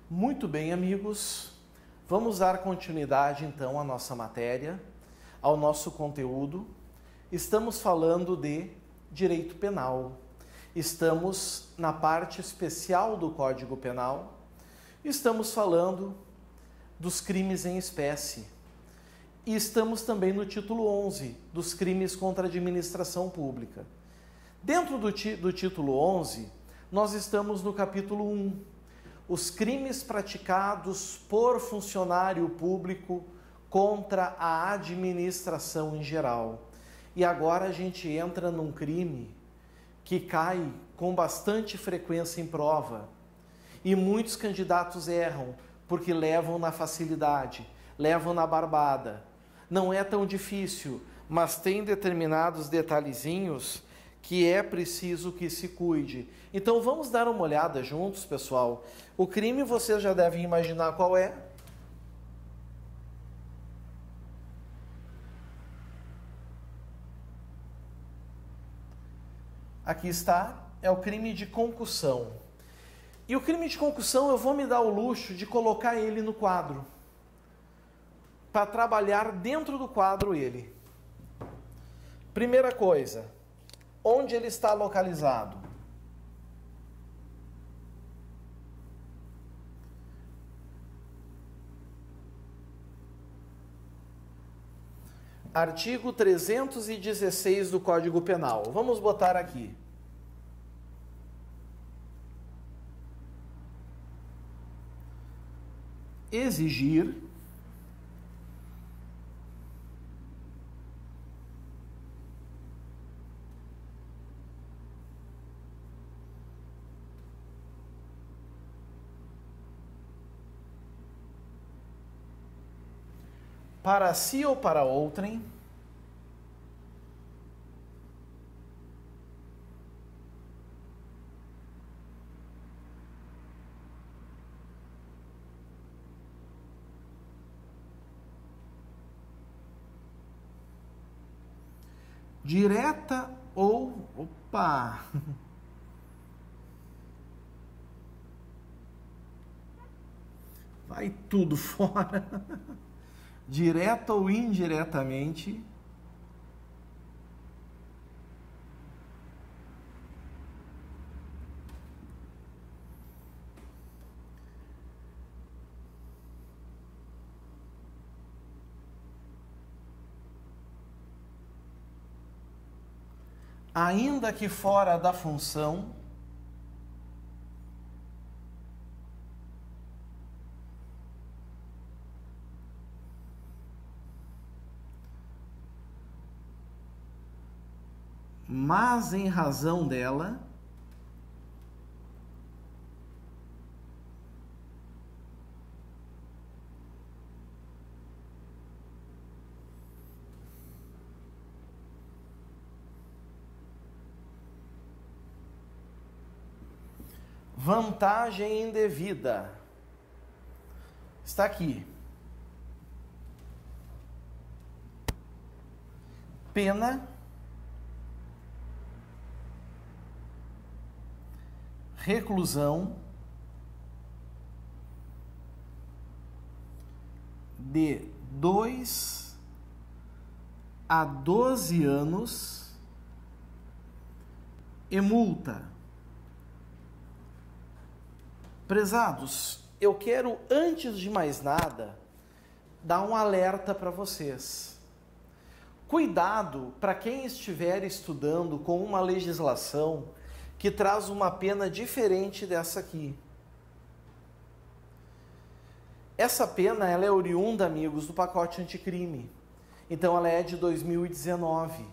Muito bem, amigos. Vamos dar continuidade então à nossa matéria, ao nosso conteúdo. Estamos falando de direito penal. Estamos na parte especial do Código Penal. Estamos falando dos crimes em espécie. E estamos também no título 11, dos crimes contra a administração pública. Dentro do título 11, nós estamos no capítulo 1, os crimes praticados por funcionário público contra a administração em geral. E agora a gente entra num crime que cai com bastante frequência em prova. E muitos candidatos erram porque levam na facilidade, levam na barbada. Não é tão difícil, mas tem determinados detalhezinhos que é preciso que se cuide. Então vamos dar uma olhada juntos, pessoal. O crime vocês já devem imaginar qual é. Aqui está, é o crime de concussão. E o crime de concussão eu vou me dar o luxo de colocar ele no quadro, para trabalhar dentro do quadro ele. Primeira coisa, onde ele está localizado? Artigo 316 do Código Penal. Vamos botar aqui. Exigir para si ou para outrem direta ou... Opa! Vai tudo fora. Direta ou indiretamente, ainda que fora da função, mas em razão dela, vantagem indevida. Está aqui. Pena, reclusão de 2 a 12 anos e multa. Prezados, eu quero, antes de mais nada, dar um alerta para vocês. Cuidado para quem estiver estudando com uma legislação que traz uma pena diferente dessa aqui. Essa pena, ela é oriunda, amigos, do pacote anticrime. Então ela é de 2019.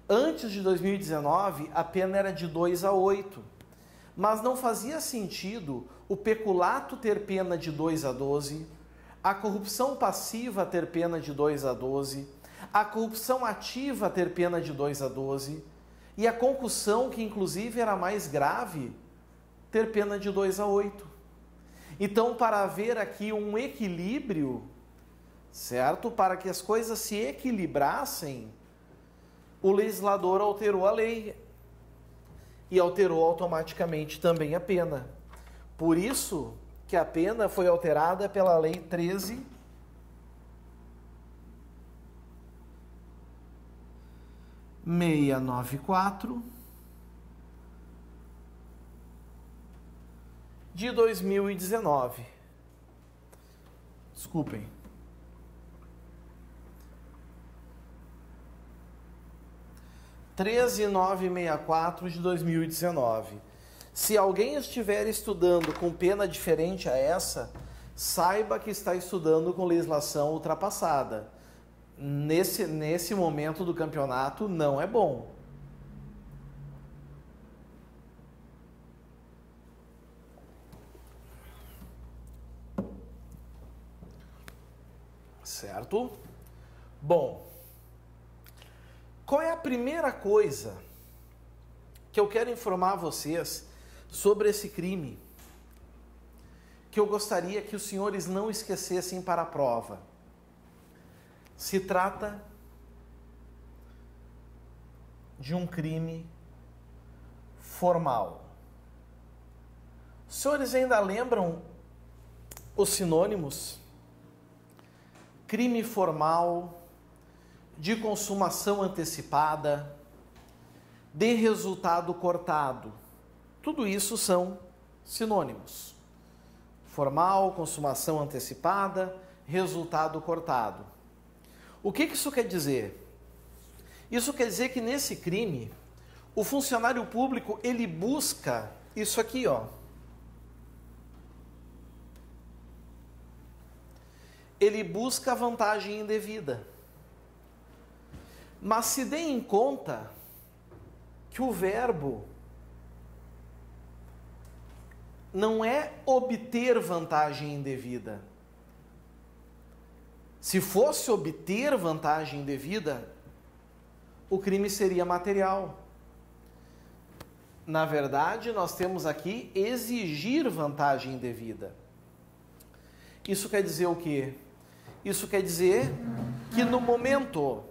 Antes de 2019, a pena era de 2 a 8. Mas não fazia sentido o peculato ter pena de 2 a 12, a corrupção passiva ter pena de 2 a 12, a corrupção ativa ter pena de 2 a 12, e a concussão, que inclusive era mais grave, ter pena de 2 a 8. Então, para haver aqui um equilíbrio, certo? Para que as coisas se equilibrassem, o legislador alterou a lei e alterou automaticamente também a pena. Por isso que a pena foi alterada pela Lei 13.694 de 2019. Desculpem. 13.964 de 2019. Se alguém estiver estudando com pena diferente a essa, saiba que está estudando com legislação ultrapassada. Nesse momento do campeonato não é bom. Certo? Bom, qual é a primeira coisa que eu quero informar vocês sobre esse crime, que eu gostaria que os senhores não esquecessem para a prova? Se trata de um crime formal. Os senhores ainda lembram os sinônimos? Crime formal, de consumação antecipada, de resultado cortado. Tudo isso são sinônimos. Formal, consumação antecipada, resultado cortado. O que isso quer dizer? Isso quer dizer que nesse crime, o funcionário público, ele busca isso aqui, ó. Ele busca vantagem indevida. Mas se dê em conta que o verbo não é obter vantagem indevida. Se fosse obter vantagem indevida, o crime seria material. Na verdade, nós temos aqui exigir vantagem indevida. Isso quer dizer o quê? Isso quer dizer que no momento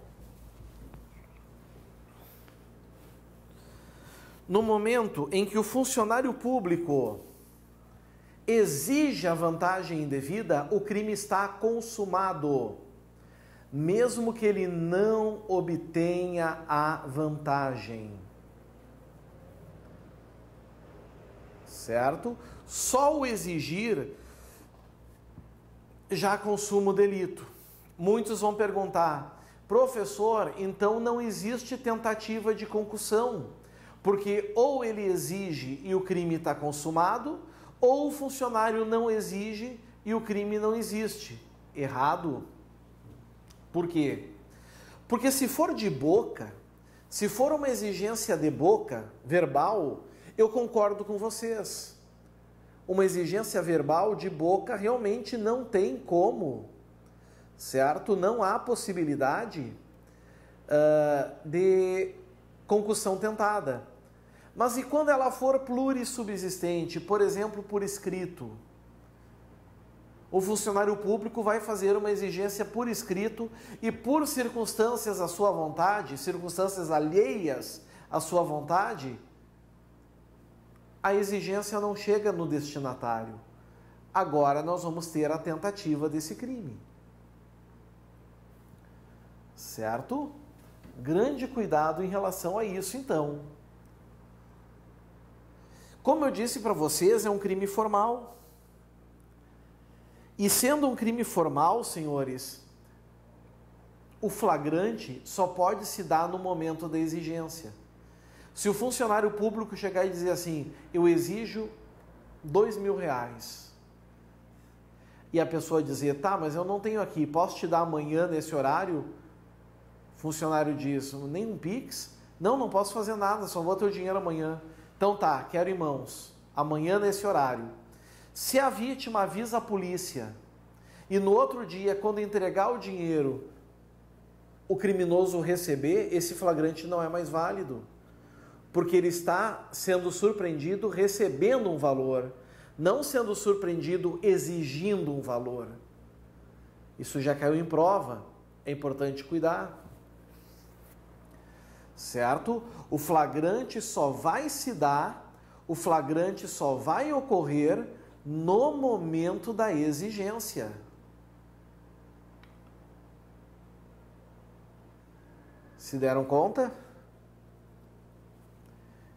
em que o funcionário público exige a vantagem indevida, o crime está consumado, mesmo que ele não obtenha a vantagem. Certo? Só o exigir já consuma o delito. Muitos vão perguntar: professor, então não existe tentativa de concussão, porque ou ele exige e o crime está consumado, ou o funcionário não exige e o crime não existe. Errado. Por quê? Porque se for de boca, se for uma exigência de boca, verbal, eu concordo com vocês. Uma exigência verbal de boca realmente não tem como, certo? Não há possibilidade de concussão tentada. Mas e quando ela for plurissubsistente, por exemplo, por escrito? O funcionário público vai fazer uma exigência por escrito e por circunstâncias à sua vontade, circunstâncias alheias à sua vontade, a exigência não chega no destinatário. Agora nós vamos ter a tentativa desse crime. Certo? Grande cuidado em relação a isso, então. Como eu disse para vocês, é um crime formal. E sendo um crime formal, senhores, o flagrante só pode se dar no momento da exigência. Se o funcionário público chegar e dizer assim: eu exijo R$2.000, e a pessoa dizer: tá, mas eu não tenho aqui, posso te dar amanhã nesse horário? O funcionário diz: nem um Pix? Não posso fazer nada, só vou ter o dinheiro amanhã. Então tá, quero em mãos, amanhã nesse horário. Se a vítima avisa a polícia e no outro dia, quando entregar o dinheiro, o criminoso receber, esse flagrante não é mais válido, porque ele está sendo surpreendido recebendo um valor, não sendo surpreendido exigindo um valor. Isso já caiu em prova, é importante cuidar. Certo? O flagrante só vai se dar, o flagrante só vai ocorrer no momento da exigência. Se deram conta?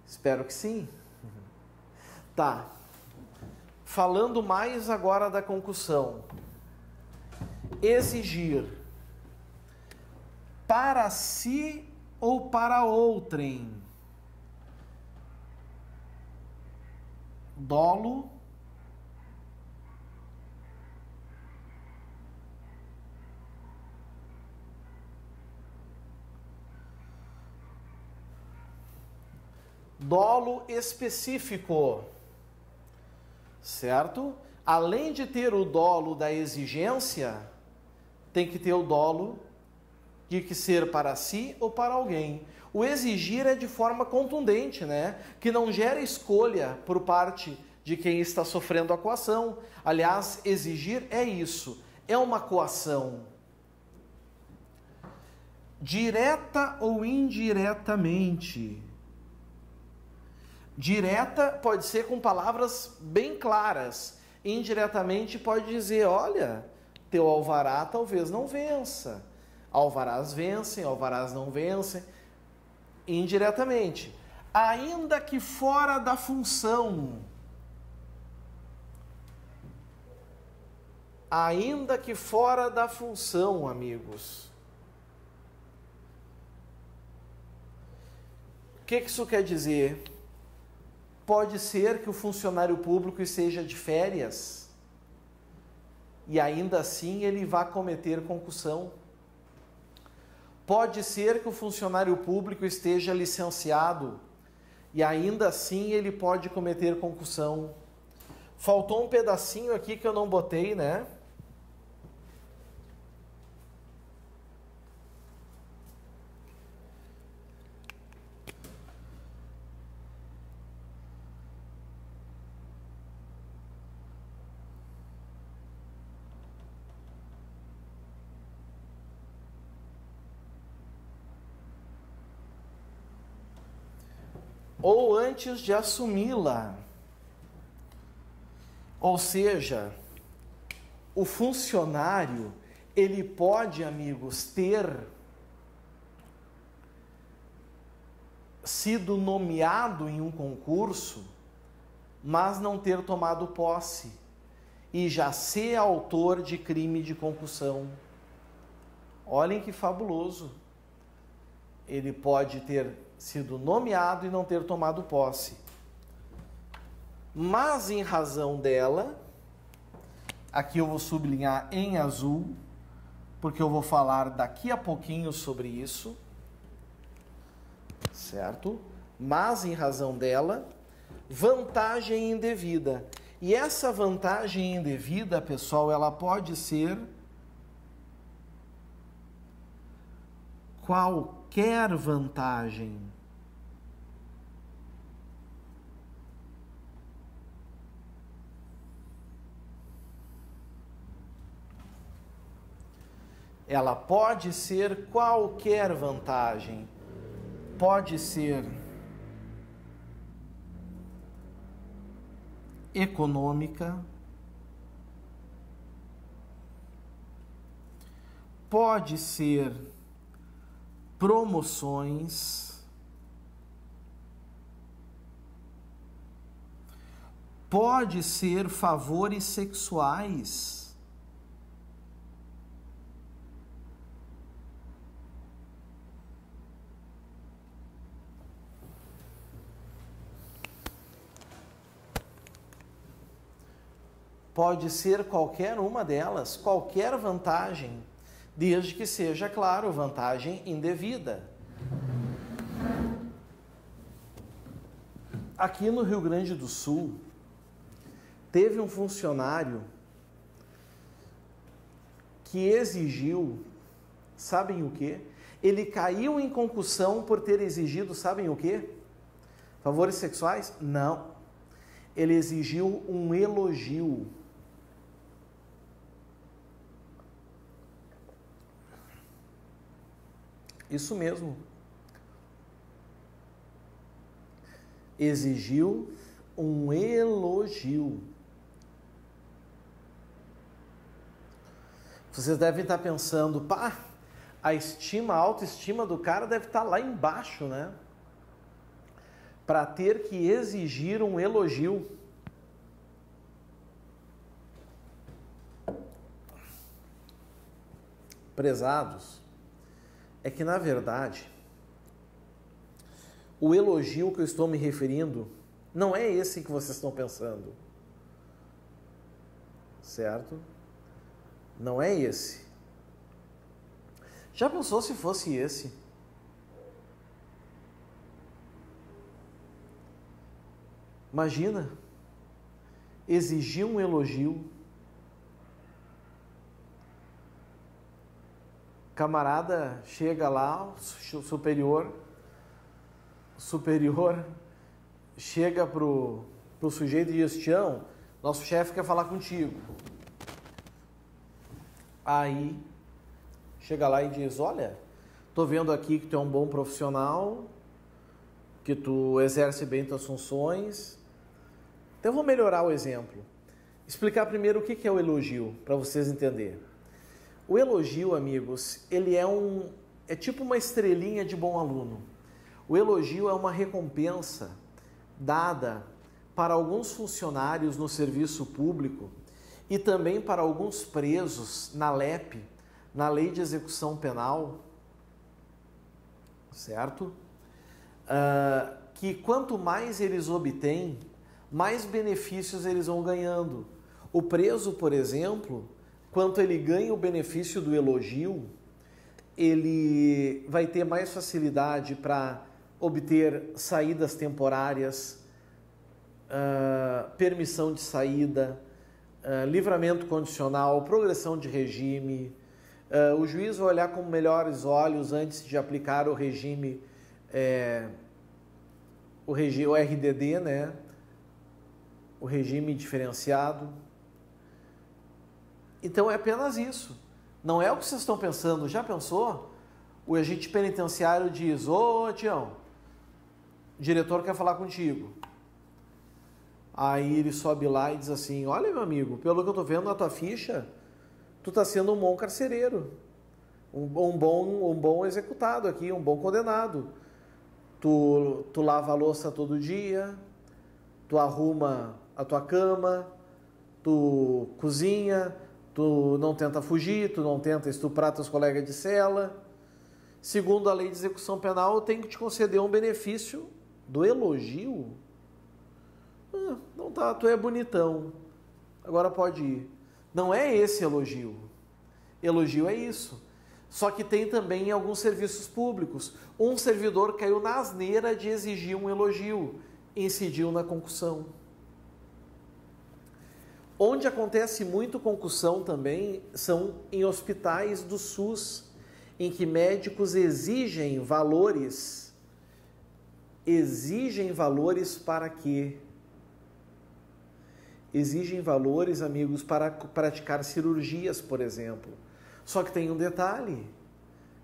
Espero que sim. Tá. Falando mais agora da concussão. Exigir para si ou para outrem. Dolo. Dolo específico, certo? Além de ter o dolo da exigência, tem que ter o dolo de que ser para si ou para alguém. O exigir é de forma contundente, né? Que não gera escolha por parte de quem está sofrendo a coação. Aliás, exigir é isso, é uma coação. Direta ou indiretamente. Direta pode ser com palavras bem claras. Indiretamente pode dizer, olha, teu alvará talvez não vença. Alvarás vencem, alvarás não vencem. Indiretamente. Ainda que fora da função. Ainda que fora da função, amigos. O que isso quer dizer? Pode ser que o funcionário público esteja de férias e ainda assim ele vá cometer concussão. Pode ser que o funcionário público esteja licenciado e ainda assim ele pode cometer concussão. Faltou um pedacinho aqui que eu não botei, né? Ou antes de assumi-la. Ou seja, o funcionário, ele pode, amigos, ter sido nomeado em um concurso, mas não ter tomado posse e já ser autor de crime de concussão. Olhem que fabuloso. Ele pode ter sido nomeado e não ter tomado posse. Mas em razão dela, aqui eu vou sublinhar em azul, porque eu vou falar daqui a pouquinho sobre isso, certo? Mas em razão dela, vantagem indevida. E essa vantagem indevida, pessoal, ela pode ser qualquer vantagem. Ela pode ser qualquer vantagem. Pode ser econômica, pode ser promoções, pode ser favores sexuais. Pode ser qualquer uma delas, qualquer vantagem, desde que seja, claro, vantagem indevida. Aqui no Rio Grande do Sul, teve um funcionário que exigiu, sabem o quê? Ele caiu em concussão por ter exigido, sabem o quê? Favores sexuais? Não. Ele exigiu um elogio. Isso mesmo. Exigiu um elogio. Vocês devem estar pensando, pá, a autoestima do cara deve estar lá embaixo, né? Para ter que exigir um elogio. Prezados, é que na verdade, o elogio que eu estou me referindo não é esse que vocês estão pensando. Certo? Não é esse. Já pensou se fosse esse? Imagina, exigir um elogio. Camarada chega lá, superior chega pro sujeito e diz: Tião, nosso chefe quer falar contigo. Aí chega lá e diz: olha, tô vendo aqui que tu é um bom profissional, que tu exerce bem tuas funções. Então eu vou melhorar o exemplo. Explicar primeiro o que é o elogio, para vocês entenderem. O elogio, amigos, ele é tipo uma estrelinha de bom aluno. O elogio é uma recompensa dada para alguns funcionários no serviço público e também para alguns presos na LEP, na Lei de Execução Penal, certo? Que quanto mais eles obtêm, mais benefícios eles vão ganhando. O preso, por exemplo, quanto ele ganha o benefício do elogio, ele vai ter mais facilidade para obter saídas temporárias, permissão de saída, livramento condicional, progressão de regime. O juiz vai olhar com melhores olhos antes de aplicar o regime, o RDD, né? O regime diferenciado. Então é apenas isso. Não é o que vocês estão pensando. Já pensou? O agente penitenciário diz: ô Tião, o diretor quer falar contigo. Aí ele sobe lá e diz assim: olha, meu amigo, pelo que eu tô vendo na tua ficha, tu tá sendo um bom carcereiro, um bom executado aqui, um bom condenado. Tu lava a louça todo dia, tu arruma a tua cama, tu cozinha, tu não tenta fugir, tu não tenta estuprar teus colegas de cela. Segundo a Lei de Execução Penal, eu tenho que te conceder um benefício do elogio. Não tá, tu é bonitão, agora pode ir. Não é esse elogio. Elogio é isso. Só que tem também em alguns serviços públicos. Um servidor caiu na asneira de exigir um elogio e incidiu na concussão. Onde acontece muito concussão também são em hospitais do SUS, em que médicos exigem valores para quê? Exigem valores, amigos, para praticar cirurgias, por exemplo. Só que tem um detalhe: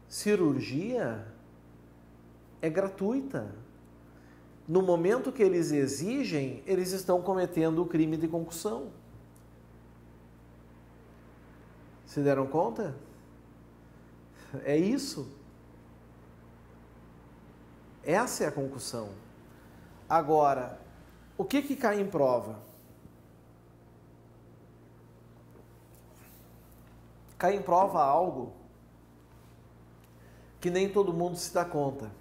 cirurgia é gratuita. No momento que eles exigem, eles estão cometendo o crime de concussão. Se deram conta? É isso. Essa é a concussão. Agora, o que cai em prova? Cai em prova algo que nem todo mundo se dá conta.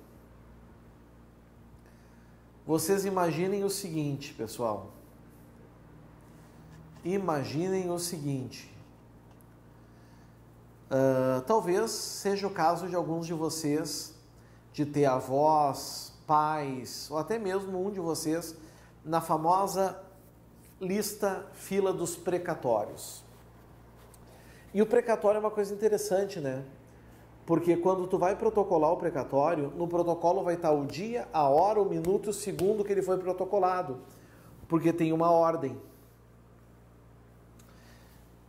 Vocês imaginem o seguinte, pessoal. Imaginem o seguinte. Talvez seja o caso de alguns de vocês de ter avós, pais, ou até mesmo um de vocês na famosa fila dos precatórios. E o precatório é uma coisa interessante, né? Porque quando tu vai protocolar o precatório, no protocolo vai estar o dia, a hora, o minuto e o segundo que ele foi protocolado. Porque tem uma ordem.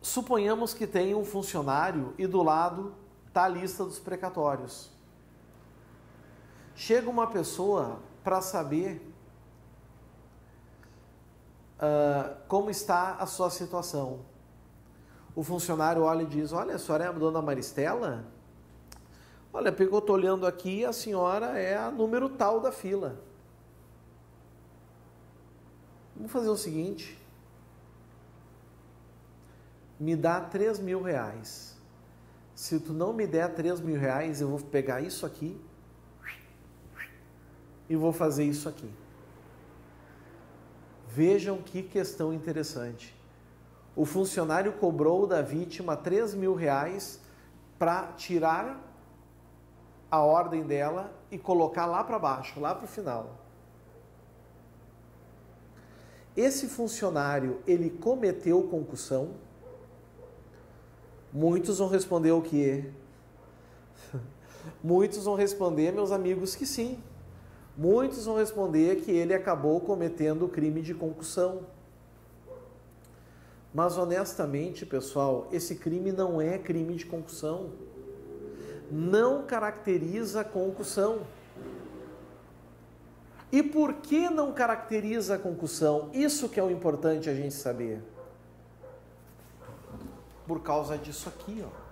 Suponhamos que tem um funcionário e do lado está a lista dos precatórios. Chega uma pessoa para saber como está a sua situação. O funcionário olha e diz: olha, a senhora é a dona Maristela? Olha, porque eu estou olhando aqui, a senhora é a número tal da fila. Vamos fazer o seguinte: me dá 3 mil reais. Se tu não me der 3 mil reais, eu vou pegar isso aqui e vou fazer isso aqui. Vejam que questão interessante. O funcionário cobrou da vítima 3 mil reais para tirar a ordem dela e colocar lá para baixo, lá para o final. Esse funcionário, ele cometeu concussão? Muitos vão responder o quê? Muitos vão responder, meus amigos, que sim. Muitos vão responder que ele acabou cometendo o crime de concussão. Mas, honestamente, pessoal, esse crime não é crime de concussão. Não caracteriza concussão. E por que não caracteriza a concussão? Isso que é o importante a gente saber. Por causa disso aqui, ó.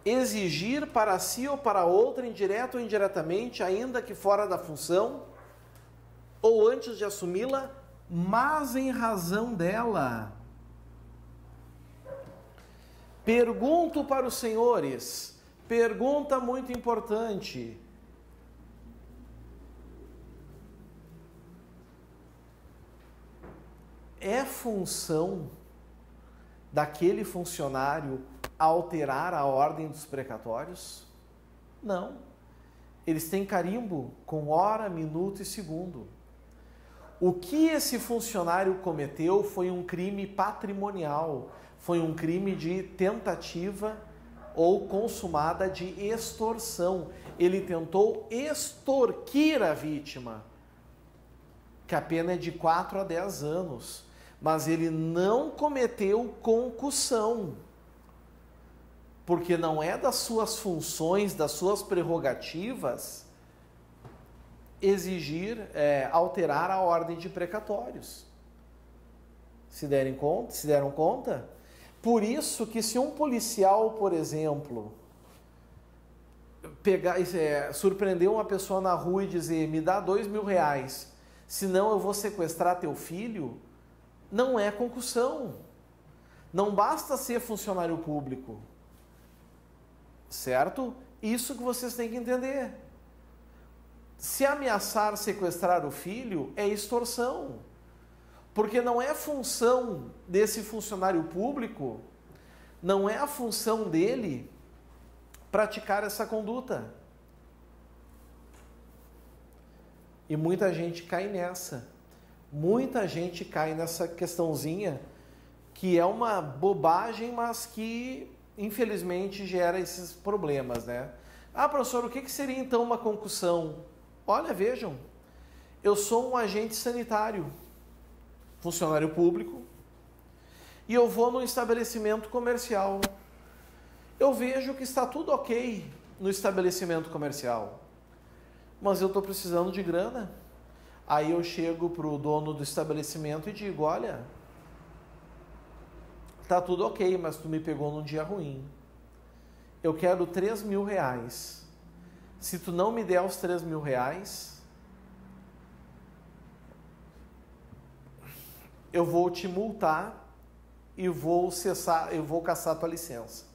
Exigir para si ou para outra, indireto ou indiretamente, ainda que fora da função, ou antes de assumi-la, mas em razão dela. Pergunto para os senhores, pergunta muito importante. É função daquele funcionário alterar a ordem dos precatórios? Não. Eles têm carimbo com hora, minuto e segundo. O que esse funcionário cometeu foi um crime patrimonial, foi um crime de tentativa ou consumada de extorsão. Ele tentou extorquir a vítima, que a pena é de 4 a 10 anos, mas ele não cometeu concussão, porque não é das suas funções, das suas prerrogativas, exigir, alterar a ordem de precatórios. Se deram conta? Por isso que se um policial, por exemplo, surpreender uma pessoa na rua e dizer: me dá 2 mil reais, senão eu vou sequestrar teu filho, não é concussão. Não basta ser funcionário público. Certo? Isso que vocês têm que entender. Se ameaçar sequestrar o filho, é extorsão. Porque não é função desse funcionário público, não é a função dele praticar essa conduta. E muita gente cai nessa. Muita gente cai nessa questãozinha que é uma bobagem, mas que infelizmente gera esses problemas, né? Ah, professor, o que seria então uma concussão? Olha, vejam, eu sou um agente sanitário, funcionário público, e eu vou num estabelecimento comercial. Eu vejo que está tudo ok no estabelecimento comercial, mas eu estou precisando de grana. Aí eu chego para o dono do estabelecimento e digo: olha, tá tudo ok, mas tu me pegou num dia ruim. Eu quero 3 mil reais. Se tu não me der os 3 mil reais, eu vou te multar e vou cassar tua licença.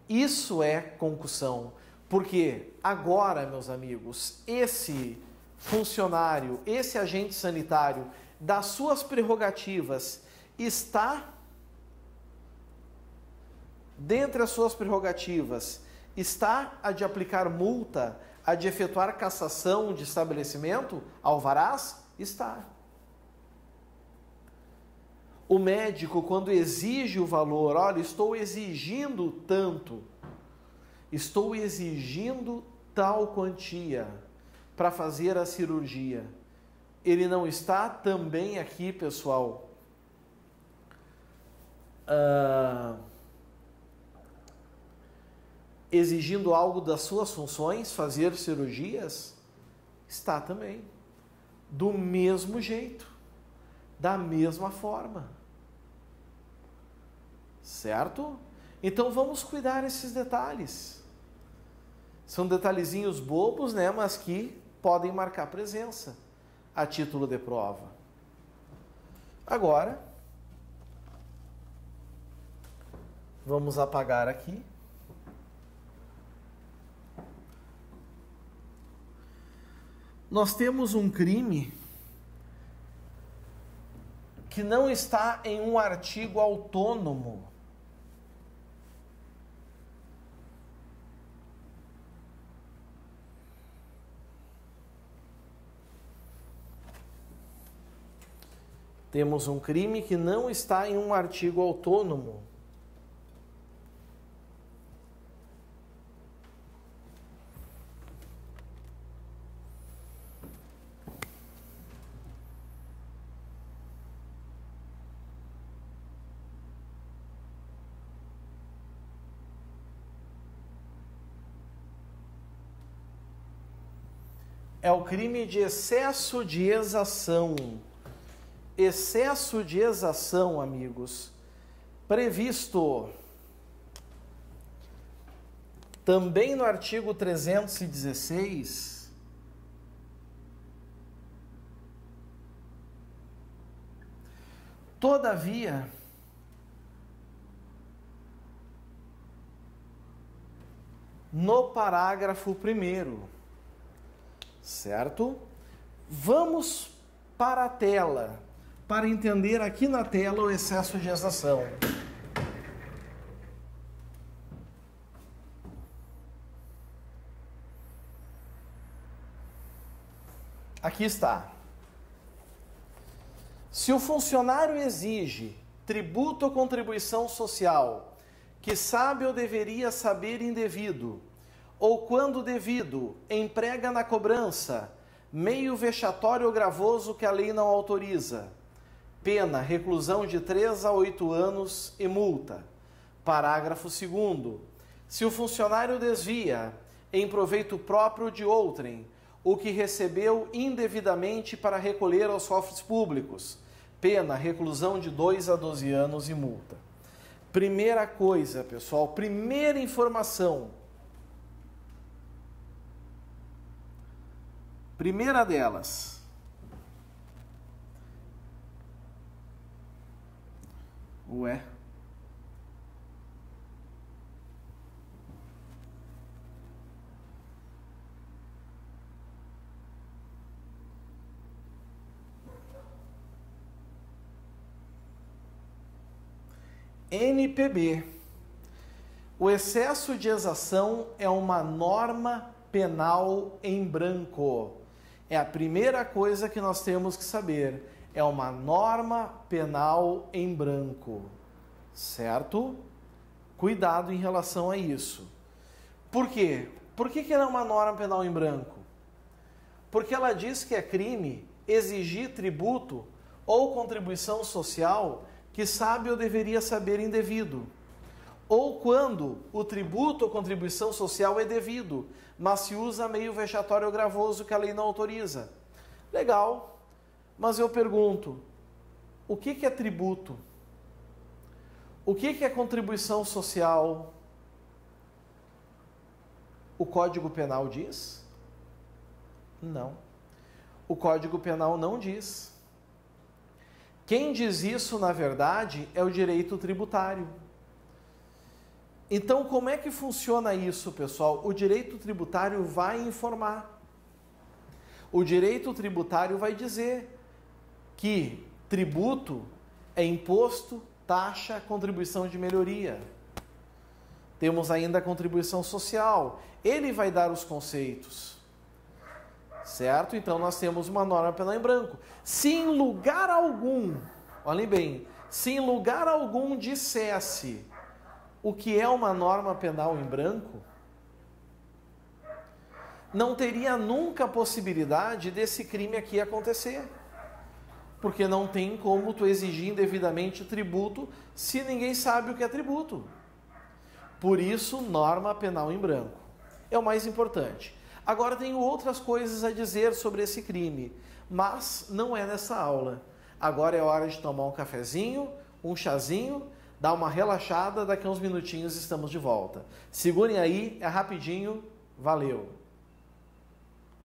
Isso é concussão. Porque agora, meus amigos, esse funcionário, esse agente sanitário, das suas prerrogativas, dentre as suas prerrogativas, está a de aplicar multa, a de efetuar cassação de estabelecimento, alvarás? Está. O médico, quando exige o valor, olha, estou exigindo tanto, estou exigindo tal quantia para fazer a cirurgia. Ele não está também aqui, pessoal, exigindo algo das suas funções, fazer cirurgias? Está também. Do mesmo jeito, da mesma forma. Certo? Então vamos cuidar desses detalhes. São detalhezinhos bobos, né? Mas que podem marcar presença a título de prova. Agora, vamos apagar aqui. Nós temos um crime que não está em um artigo autônomo. Temos um crime que não está em um artigo autônomo. É o crime de excesso de exação. Excesso de exação, amigos, previsto também no artigo 316, todavia, no parágrafo 1º, certo? Vamos para a tela, para entender aqui na tela o excesso de exação. Aqui está. Se o funcionário exige tributo ou contribuição social que sabe ou deveria saber indevido, ou quando devido, emprega na cobrança meio vexatório ou gravoso que a lei não autoriza, pena, reclusão de 3 a 8 anos e multa. Parágrafo 2º. Se o funcionário desvia, em proveito próprio de outrem, o que recebeu indevidamente para recolher aos cofres públicos, pena, reclusão de 2 a 12 anos e multa. Primeira coisa, pessoal, primeira informação. Primeira delas. Ué? NPB. O excesso de exação é uma norma penal em branco. É a primeira coisa que nós temos que saber. É uma norma penal em branco. Certo? Cuidado em relação a isso. Por quê? Por que ela é uma norma penal em branco? Porque ela diz que é crime exigir tributo ou contribuição social que sabe ou deveria saber indevido. Ou quando o tributo ou contribuição social é devido, mas se usa meio vexatório ou gravoso que a lei não autoriza. Legal, mas eu pergunto, o que é tributo? O que é contribuição social? O Código Penal diz? Não. O Código Penal não diz. Quem diz isso, na verdade, é o direito tributário. Então, como é que funciona isso, pessoal? O direito tributário vai informar. O direito tributário vai dizer que tributo é imposto, taxa, contribuição de melhoria. Temos ainda a contribuição social. Ele vai dar os conceitos. Certo? Então, nós temos uma norma penal em branco. Se em lugar algum, olhem bem, se em lugar algum dissesse o que é uma norma penal em branco, não teria nunca a possibilidade desse crime aqui acontecer. Porque não tem como tu exigir indevidamente tributo se ninguém sabe o que é tributo. Por isso, norma penal em branco. É o mais importante. Agora tenho outras coisas a dizer sobre esse crime, mas não é nessa aula. Agora é hora de tomar um cafezinho, um chazinho, dar uma relaxada, daqui a uns minutinhos estamos de volta. Segurem aí, é rapidinho, valeu!